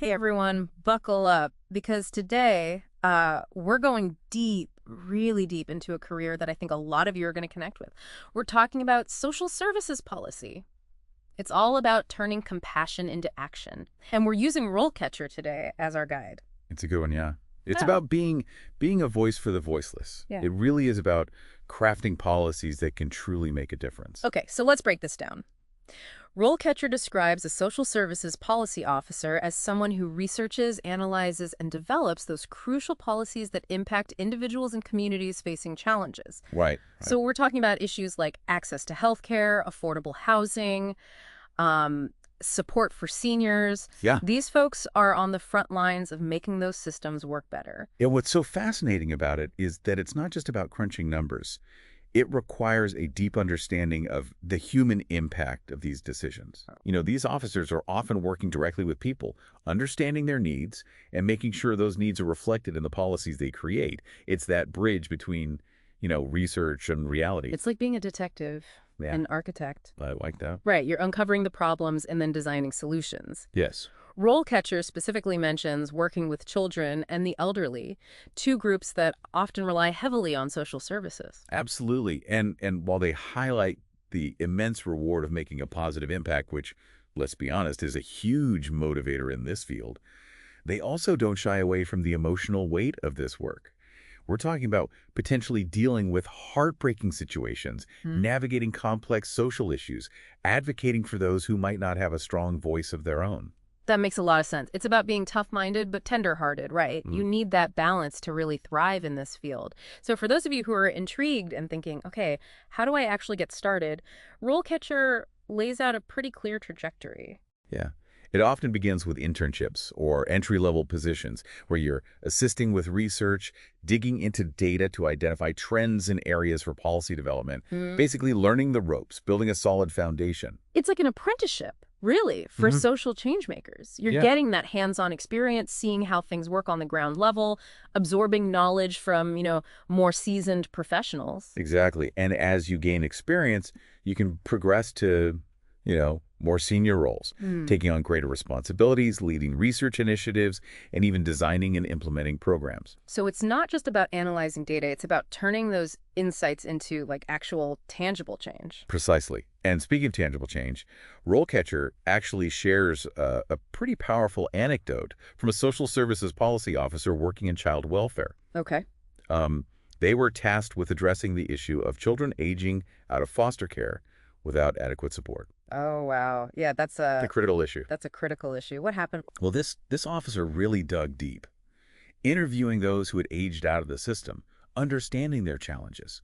Hey everyone, buckle up because today we're going deep, really deep into a career that I think a lot of you are going to connect with. We're talking about social services policy. It's all about turning compassion into action. And we're using RoleCatcher today as our guide. It's a good one, yeah. It's Oh, about being a voice for the voiceless. yeah. It really is about crafting policies that can truly make a difference. Okay, so let's break this down. RoleCatcher describes a social services policy officer as someone who researches, analyzes, and develops those crucial policies that impact individuals and communities facing challenges. Right, right. So we're talking about issues like access to healthcare, affordable housing, um, support for seniors. Yeah. These folks are on the front lines of making those systems work better. And what's so fascinating about it is that it's not just about crunching numbers. It requires a deep understanding of the human impact of these decisions. These officers are often working directly with people, understanding their needs and making sure those needs are reflected in the policies they create. It's that bridge between, research and reality. It's like being a detective, Yeah, an architect. I like that. Right, you're uncovering the problems and then designing solutions. Yes. RoleCatcher specifically mentions working with children and the elderly, two groups that often rely heavily on social services. Absolutely. And while they highlight the immense reward of making a positive impact, which, let's be honest, is a huge motivator in this field, they also don't shy away from the emotional weight of this work. We're talking about potentially dealing with heartbreaking situations, navigating complex social issues, advocating for those who might not have a strong voice of their own. That makes a lot of sense. It's about being tough-minded but tender-hearted, right? You need that balance to really thrive in this field. So for those of you who are intrigued and thinking, okay, how do I actually get started? RoleCatcher lays out a pretty clear trajectory. Yeah. It often begins with internships or entry-level positions where you're assisting with research, digging into data to identify trends in areas for policy development, basically learning the ropes, building a solid foundation. It's like an apprenticeship, really, for social change makers. You're Yeah. getting that hands-on experience, seeing how things work on the ground level, absorbing knowledge from, more seasoned professionals. Exactly. And as you gain experience, you can progress to, more senior roles, taking on greater responsibilities, leading research initiatives, and even designing and implementing programs. So it's not just about analyzing data, it's about turning those insights into like actual tangible change. Precisely. And speaking of tangible change, RoleCatcher actually shares a pretty powerful anecdote from a social services policy officer working in child welfare. Okay. They were tasked with addressing the issue of children aging out of foster care without adequate support. Oh, wow. Yeah, The critical issue. that's a critical issue. What happened? Well, this officer really dug deep, interviewing those who had aged out of the system, understanding their challenges,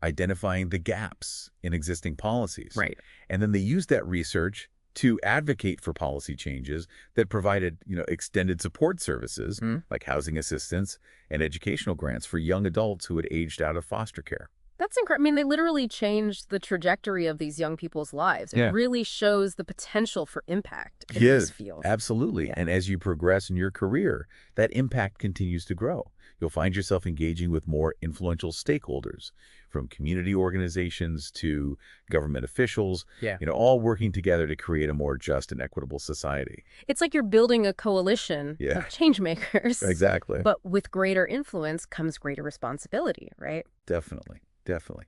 identifying the gaps in existing policies. Right. And then they used that research to advocate for policy changes that provided, extended support services like housing assistance and educational grants for young adults who had aged out of foster care. That's incredible. I mean, they literally changed the trajectory of these young people's lives. It Yeah. really shows the potential for impact in this field. Absolutely. Yeah. And as you progress in your career, that impact continues to grow. You'll find yourself engaging with more influential stakeholders, from community organizations to government officials, Yeah. all working together to create a more just and equitable society. It's like you're building a coalition Yeah. of change makers. Exactly. But with greater influence comes greater responsibility, right? Definitely. Definitely.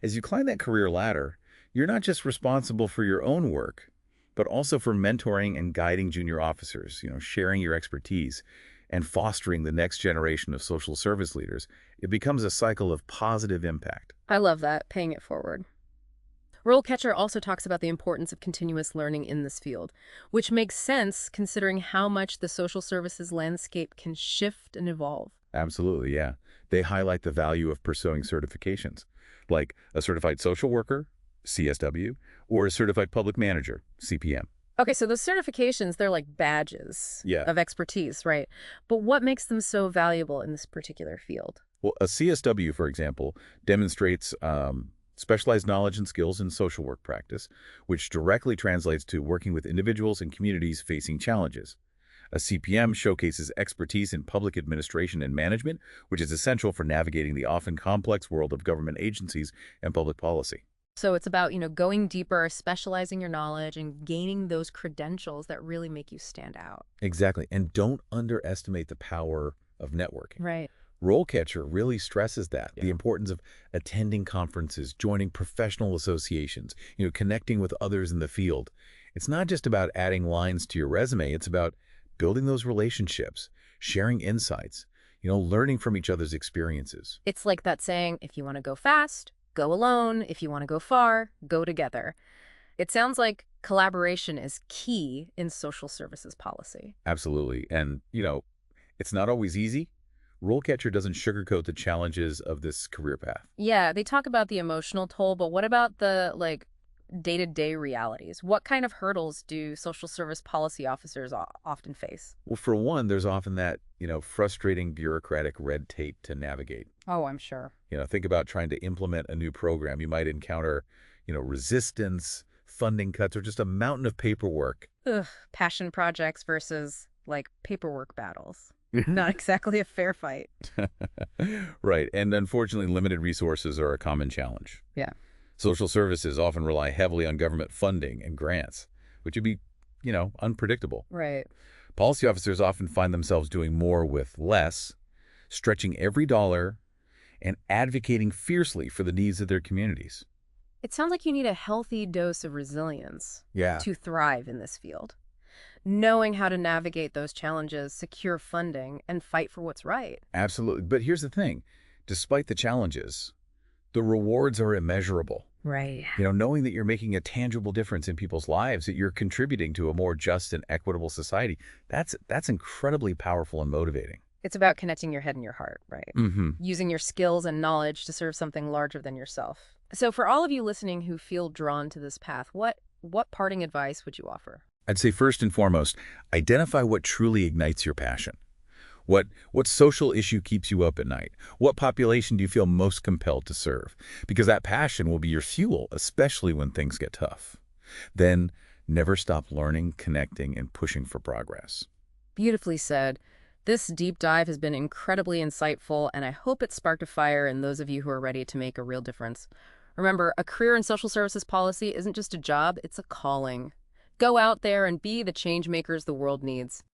As you climb that career ladder, you're not just responsible for your own work, but also for mentoring and guiding junior officers, sharing your expertise and fostering the next generation of social service leaders. It becomes a cycle of positive impact. I love that, paying it forward. RoleCatcher also talks about the importance of continuous learning in this field, which makes sense considering how much the social services landscape can shift and evolve. Absolutely, yeah. They highlight the value of pursuing certifications, like a certified social worker, CSW, or a certified public manager, CPM. Okay, so those certifications, they're like badges Yeah. of expertise, right? But what makes them so valuable in this particular field? Well, a CSW, for example, demonstrates specialized knowledge and skills in social work practice, which directly translates to working with individuals and communities facing challenges. A CPM showcases expertise in public administration and management, which is essential for navigating the often complex world of government agencies and public policy. So it's about, going deeper, specializing your knowledge, and gaining those credentials that really make you stand out. Exactly. And don't underestimate the power of networking. Right. RoleCatcher really stresses that, the Yeah. importance of attending conferences, joining professional associations, connecting with others in the field. It's not just about adding lines to your resume, it's about building those relationships, sharing insights, learning from each other's experiences. It's like that saying, if you want to go fast, go alone. If you want to go far, go together. It sounds like collaboration is key in social services policy. Absolutely. And, it's not always easy. RoleCatcher doesn't sugarcoat the challenges of this career path. Yeah, they talk about the emotional toll, but what about the day-to-day realities? What kind of hurdles do social service policy officers often face? Well, for one, there's often that, frustrating bureaucratic red tape to navigate. Oh, I'm sure. Think about trying to implement a new program. You might encounter, resistance, funding cuts, or just a mountain of paperwork. Ugh, passion projects versus paperwork battles. Not exactly a fair fight. Right. And unfortunately, limited resources are a common challenge. Yeah. Social services often rely heavily on government funding and grants, which would be, unpredictable. Right. Policy officers often find themselves doing more with less, stretching every dollar, and advocating fiercely for the needs of their communities. It sounds like you need a healthy dose of resilience Yeah. to thrive in this field. Knowing how to navigate those challenges, secure funding, and fight for what's right. Absolutely. But here's the thing. Despite the challenges, the rewards are immeasurable. Right. Knowing that you're making a tangible difference in people's lives, that you're contributing to a more just and equitable society, that's incredibly powerful and motivating. It's about connecting your head and your heart, right? Mm-hmm. Using your skills and knowledge to serve something larger than yourself. So for all of you listening who feel drawn to this path, what parting advice would you offer? I'd say first and foremost, identify what truly ignites your passion. What social issue keeps you up at night? What population do you feel most compelled to serve? Because that passion will be your fuel, especially when things get tough. Then never stop learning, connecting, and pushing for progress. Beautifully said. This deep dive has been incredibly insightful, and I hope it sparked a fire in those of you who are ready to make a real difference. Remember, a career in social services policy isn't just a job, it's a calling. Go out there and be the change makers the world needs.